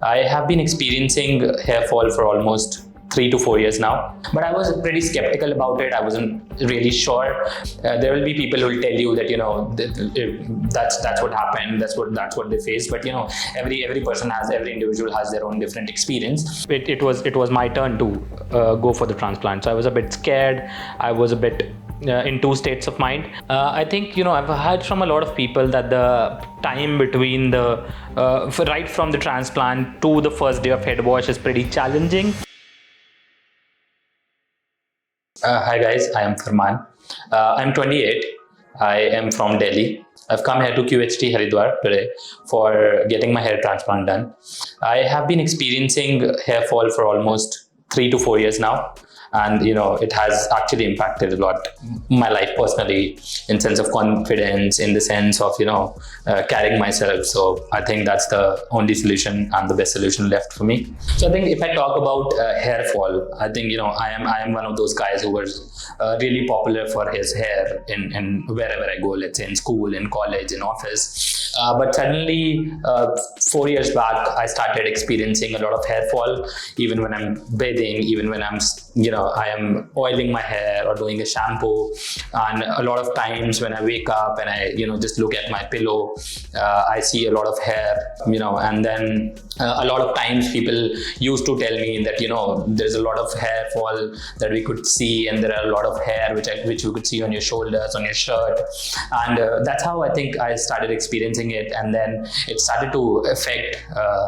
I have been experiencing hair fall for almost 3 to 4 years now, but I was pretty skeptical about it. I wasn't really sure. There will be people who will tell you that that's what happened, that's what they faced. But every person every individual has their own different experience. It was my turn to go for the transplant, so I was a bit scared. I was a bit in two states of mind. I think I've heard from a lot of people that the time between the right from the transplant to the first day of head wash is pretty challenging. Hi guys, I am Farman. I'm 28. I am from Delhi. I've come here to QHD Haridwar today for getting my hair transplant done. I have been experiencing hair fall for almost 3 to 4 years now. And it has actually impacted a lot my life personally, in sense of confidence, in the sense of carrying myself. So I think that's the only solution and the best solution left for me. So I think if I talk about hair fall, I think I am one of those guys who was really popular for his hair in wherever I go. Let's say in school, in college, in office. But suddenly 4 years back, I started experiencing a lot of hair fall, even when I'm bathing, even when I am oiling my hair or doing a shampoo. And a lot of times when I wake up and I just look at my pillow, I see a lot of hair, and then a lot of times people used to tell me that there's a lot of hair fall that we could see, and there are a lot of hair which you could see on your shoulders, on your shirt. And that's how I think I started experiencing it, and then it started to affect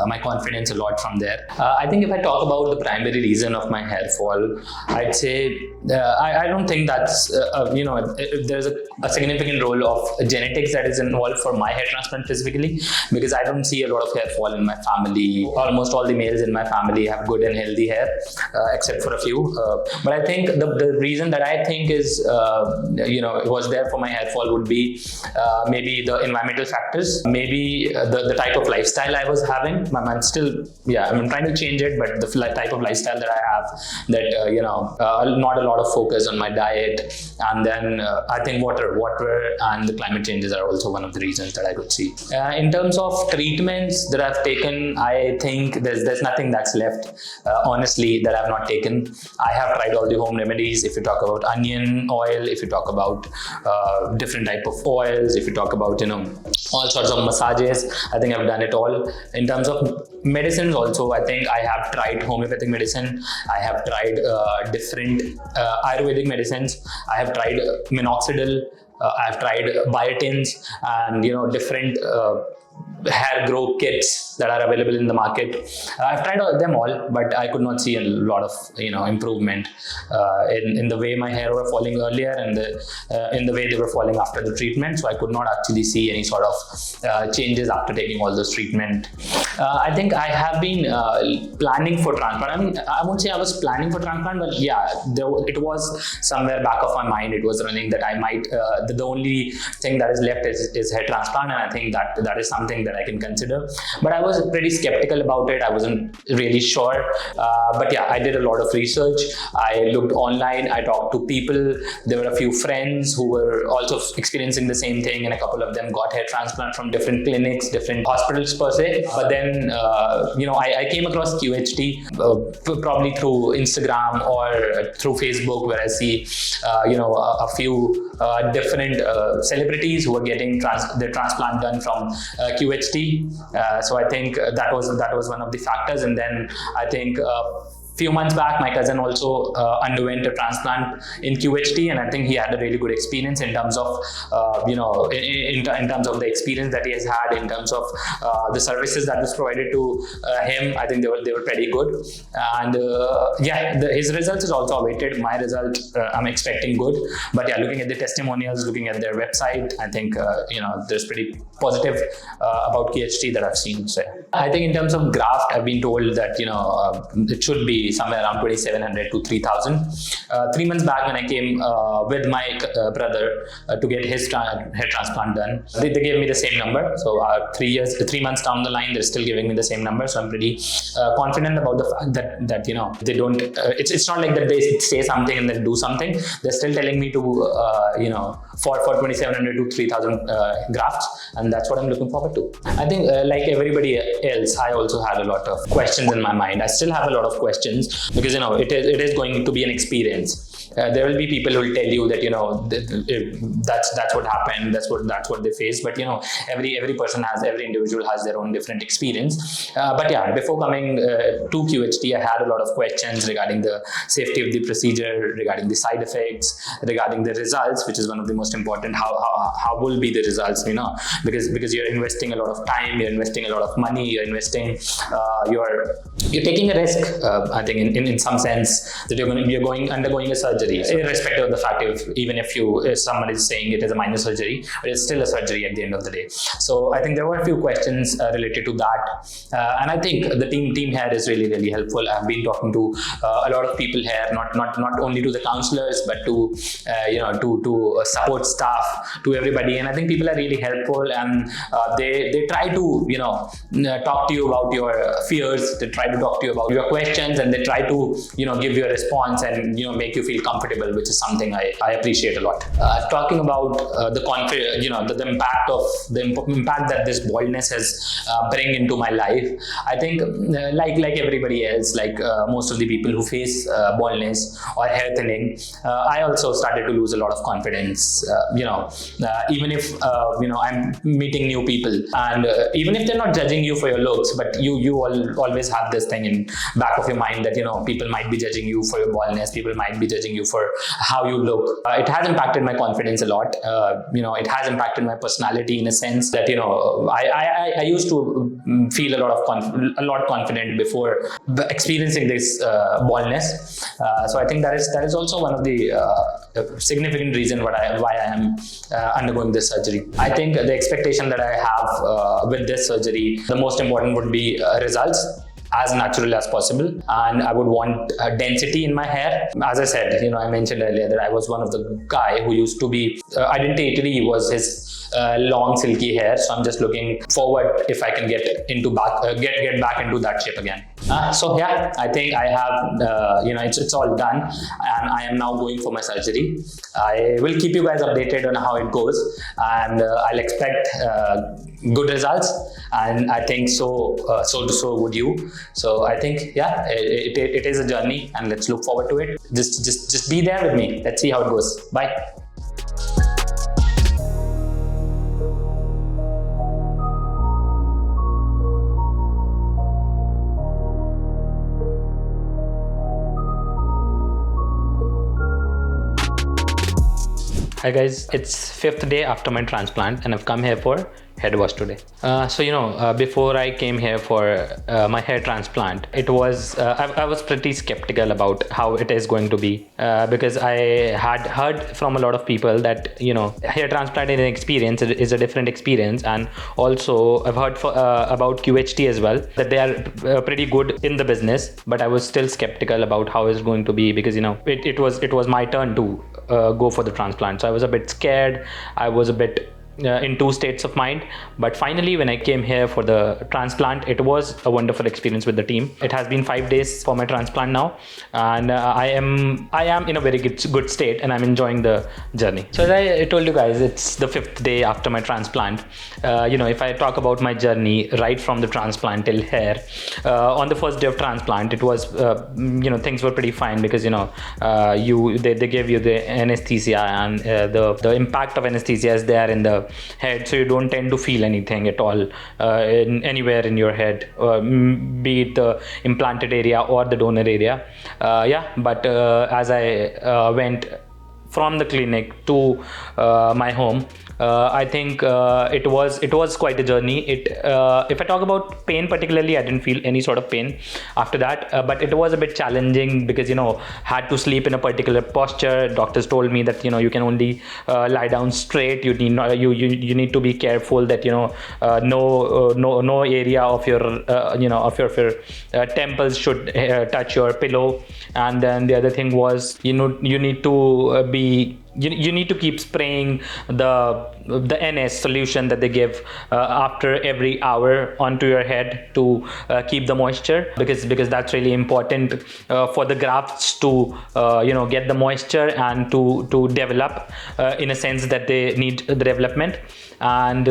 my confidence a lot from there. I think if I talk about the primary reason of my hair fall, I'd say I don't think that's if there's a significant role of genetics that is involved for my hair transplant specifically, because I don't see a lot of hair fall in my family. Almost all the males in my family have good and healthy hair, except for a few. But I think the reason that I think is it was there for my hair fall would be maybe the environmental factors, maybe the type of lifestyle I was having. I'm trying to change it, but the type of lifestyle that I have, that not a lot of focus on my diet, and then I think water and the climate changes are also one of the reasons that I could see. In terms of treatments that I've taken, I think there's nothing that's left, honestly, that I've not taken. I have tried all the home remedies. If you talk about onion oil, if you talk about different type of oils, if you talk about all sorts of massages, I think I've done it all. In terms of medicines also, I think I have tried homeopathic medicine. I have tried different Ayurvedic medicines. I have tried minoxidil. I have tried biotins and different hair grow kits that are available in the market. I've tried them all, but I could not see a lot of improvement in the way my hair were falling earlier and in the way they were falling after the treatment. So I could not actually see any sort of changes after taking all those treatment. I think I have been planning for transplant. I mean, I won't say I was planning for transplant, but yeah, it was somewhere back of my mind. It was running that I might. The only thing that is left is hair transplant, and I think that is something that I can consider. But I was pretty skeptical about it. I wasn't really sure. But yeah, I did a lot of research. I looked online. I talked to people. There were a few friends who were also experiencing the same thing, and a couple of them got hair transplant from different clinics, different hospitals per se. But then, I came across QHD probably through Instagram or through Facebook, where I see, a few different celebrities who are getting their transplant done from QHD. So I think that was one of the factors. And then I think few months back, my cousin also underwent a transplant in QHD, and I think he had a really good experience in terms of, in terms of the experience that he has had, in terms of the services that was provided to him. I think they were pretty good, and his results is also awaited. My result, I'm expecting good, but yeah, looking at the testimonials, looking at their website, I think there's pretty positive about QHD that I've seen. So I think in terms of graft, I've been told that it should be be somewhere around 2,700 to 3,000. 3 months back when I came with my brother to get his hair transplant done, they gave me the same number. So 3 months down the line, they're still giving me the same number. So I'm pretty confident about the fact that they don't. It's not like that they say something and then do something. They're still telling me to for 2,700 to 3,000 grafts, and that's what I'm looking forward to. I think like everybody else, I also had a lot of questions in my mind. I still have a lot of questions because it is going to be an experience. There will be people who will tell you that that's what happened, that's what they faced. But every person every individual has their own different experience. But yeah, before coming to QHD, I had a lot of questions regarding the safety of the procedure, regarding the side effects, regarding the results, which is one of the most important. How will be the results? Because you're investing a lot of time, you're investing a lot of money, you're investing, you're taking a risk. I think in some sense that you're undergoing a surgery, irrespective of the fact if somebody is saying it is a minor surgery, but it's still a surgery at the end of the day. So I think there were a few questions related to that, and I think the team here is really helpful. I've been talking to a lot of people here, not only to the counselors, but to support staff, to everybody, and I think people are really helpful, and they try to talk to you about your fears, they try to talk to you about your questions, and they try to give you a response and make you feel comfortable, which is something I appreciate a lot. Talking about the impact that this baldness has bring into my life, I think like everybody else, like most of the people who face baldness or hair thinning, I also started to lose a lot of confidence. Even if I'm meeting new people, and even if they're not judging you for your looks, but you always have this thing in back of your mind that people might be judging you for your baldness, people might be judging you for how you look. It has impacted my confidence a lot. It has impacted my personality in a sense that I used to feel a lot confident before experiencing this baldness. So I think that is also one of the significant reason why I am undergoing this surgery. I think the expectation that I have with this surgery, the most important would be results as natural as possible, and I would want density in my hair. As I said, I mentioned earlier that I was one of the guy who used to be identity was his long silky hair, so I'm just looking forward if I can get back into that shape again. So yeah, I think I have it's all done, and I am now going for my surgery. I will keep you guys updated on how it goes, and I'll expect good results, and I think so would you. So I think yeah, it is a journey, and let's look forward to it. Just be there with me. Let's see how it goes. Bye. Hi guys, it's 5th day after my transplant, and I've come here for head wash today. Before I came here for my hair transplant, I was pretty skeptical about how it is going to be because I had heard from a lot of people that hair transplant is a different experience, and also I've heard about QHD as well, that they are pretty good in the business, but I was still skeptical about how it's going to be because it was my turn to go for the transplant. So I was a bit scared. I was a bit in two states of mind, but finally when I came here for the transplant, it was a wonderful experience with the team. It has been 5 days for my transplant now, and I am in a very good state, and I'm enjoying the journey. So as I told you guys, it's the 5th day after my transplant. If I talk about my journey right from the transplant till here, on the first day of transplant, it was things were pretty fine because they gave you the anesthesia, and the impact of anesthesia is there in the head, so you don't tend to feel anything at all anywhere in your head, be it the implanted area or the donor area. But as I went from the clinic to my home, I think it was quite a journey. If I talk about pain particularly, I didn't feel any sort of pain after that, but it was a bit challenging because had to sleep in a particular posture. Doctors told me that you can only lie down straight. You need not, you need to be careful that no area of your temples should touch your pillow. And then the other thing was you need to you need to keep spraying the NS solution that they give after every hour onto your head to keep the moisture, because that's really important for the grafts to get the moisture and to develop in a sense that they need the development. And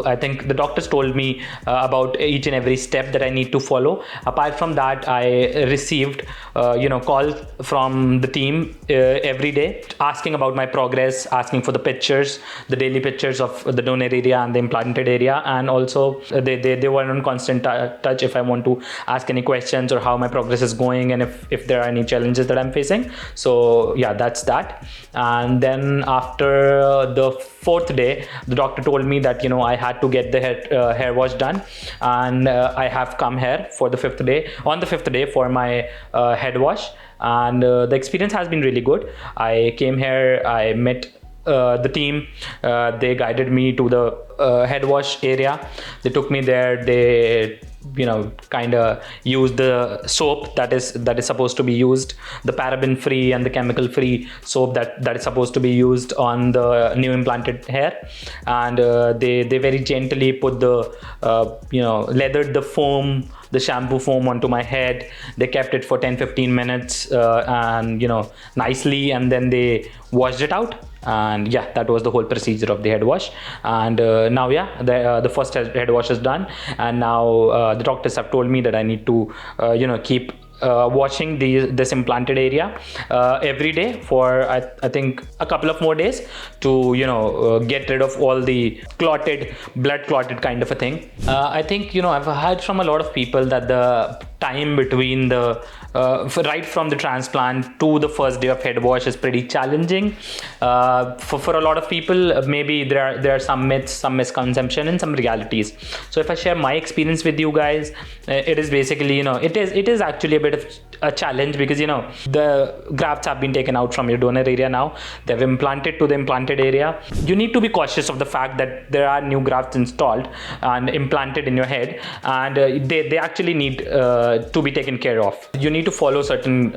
I think the doctors told me about each and every step that I need to follow. Apart from that, I received calls from the team every day asking about my progress, asking for the pictures, the daily pictures of the donor area and the implanted area. And also they were on constant touch if I want to ask any questions or how my progress is going and if there are any challenges that I'm facing. So yeah, that's that. And then after the fourth day, the doctor told me that I had to get the hair wash done, and I have come here for the fifth day for my head wash. And the experience has been really good. I came here, I met the team. They guided me to the head wash area. They took me there. They kind of used the soap that is supposed to be used, the paraben free and the chemical free soap that is supposed to be used on the new implanted hair. And they very gently put the leathered the shampoo foam onto my head. They kept it for 10-15 minutes and nicely, and then they washed it out. And yeah, that was the whole procedure of the head wash. And now the first head wash is done, and now the doctors have told me that I need to keep washing this implanted area every day for I think a couple of more days to get rid of all the blood clotted kind of a thing. I think I've heard from a lot of people that the time between the right from the transplant to the first day of head wash is pretty challenging for a lot of people. Maybe there are some myths, some misconception, and some realities. So if I share my experience with you guys, it is basically it is actually a bit of a challenge, because the grafts have been taken out from your donor area. Now they've implanted to the implanted area. You need to be cautious of the fact that there are new grafts installed and implanted in your head, and they actually need to be taken care of. You need to follow certain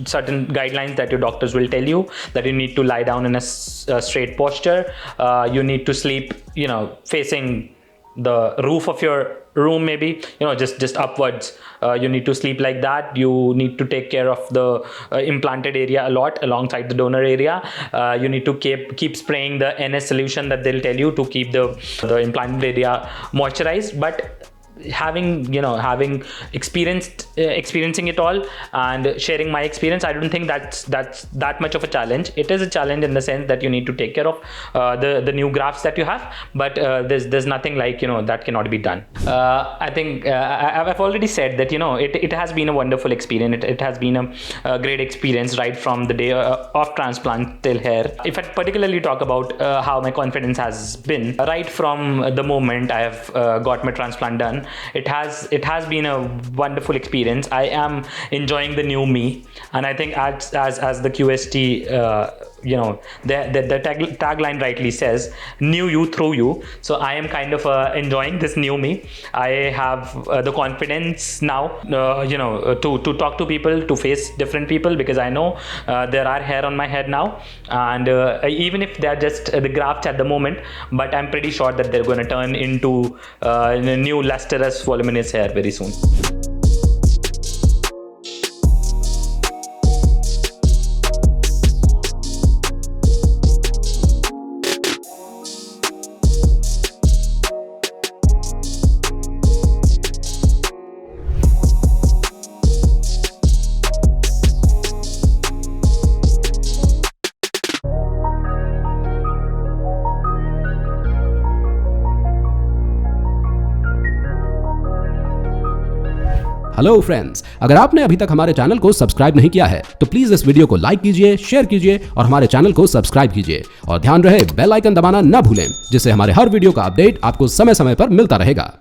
guidelines that your doctors will tell you, that you need to lie down in a straight posture. You need to sleep facing the roof of your room, maybe just upwards. You need to sleep like that. You need to take care of the implanted area a lot alongside the donor area. You need to keep spraying the NS solution that they'll tell you to keep the implanted area moisturized. But having experiencing it all and sharing my experience, I don't think that's that much of a challenge. It is a challenge in the sense that you need to take care of the new grafts that you have, but there's nothing like that cannot be done. I think I've already said that it has been a wonderful experience. It has been a great experience right from the day of transplant till here. If I particularly talk about how my confidence has been right from the moment I have got my transplant done, it has been a wonderful experience. I am enjoying the new me, and I think as the QHD the tagline rightly says, new you through you. So I am kind of enjoying this new me. I have the confidence now to talk to people, to face different people, because I know there are hair on my head now, and even if they're just the grafts at the moment, but I'm pretty sure that they're going to turn into new lustrous voluminous hair very soon. Hello friends, अगर आपने अभी तक हमारे channel को subscribe नहीं किया है तो प्लीज इस वीडियो को लाइक कीजिए, शेयर कीजिए और हमारे चैनल को सब्सक्राइब कीजिए और ध्यान रहे बेल आइकन दबाना न भूलें, जिससे हमारे हर वीडियो का अपडेट आपको समय समय पर मिलता रहेगा।